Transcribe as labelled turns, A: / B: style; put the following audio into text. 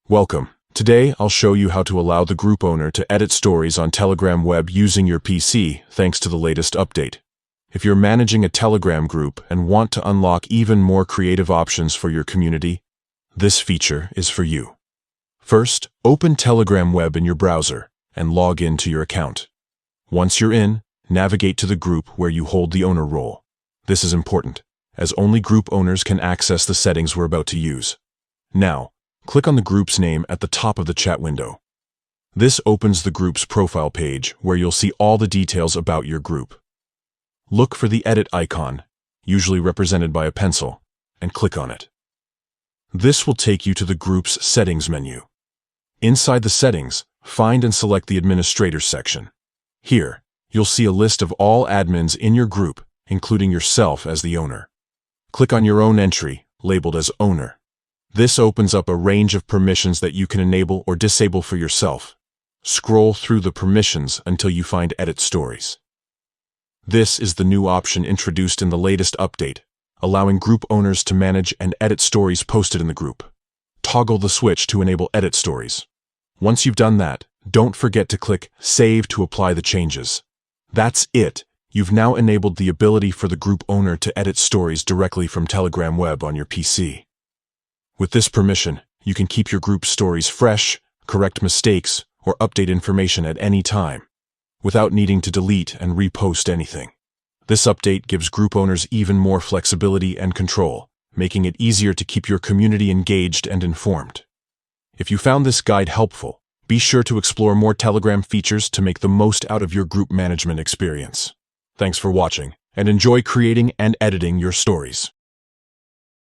A: Welcome. Today, I'll show you how to allow the group owner to edit stories on Telegram web using your PC, thanks to the latest update. If you're managing a Telegram group and want to unlock even more creative options for your community, this feature is for you. First, open Telegram web in your browser and log in to your account. Once you're in, navigate to the group where you hold the owner role. This is important, as only group owners can access the settings we're about to use. Now, click on the group's name at the top of the chat window. This opens the group's profile page where you'll see all the details about your group. Look for the edit icon, usually represented by a pencil, and click on it. This will take you to the group's settings menu. Inside the settings, find and select the administrators section. Here, you'll see a list of all admins in your group, including yourself as the owner. Click on your own entry, labeled as owner. This opens up a range of permissions that you can enable or disable for yourself. Scroll through the permissions until you find Edit Stories. This is the new option introduced in the latest update, allowing group owners to manage and edit stories posted in the group. Toggle the switch to enable Edit Stories. Once you've done that, don't forget to click Save to apply the changes. That's it. You've now enabled the ability for the group owner to edit stories directly from Telegram web on your PC. With this permission, you can keep your group stories fresh, correct mistakes, or update information at any time, without needing to delete and repost anything. This update gives group owners even more flexibility and control, making it easier to keep your community engaged and informed. If you found this guide helpful, be sure to explore more Telegram features to make the most out of your group management experience. Thanks for watching, and enjoy creating and editing your stories.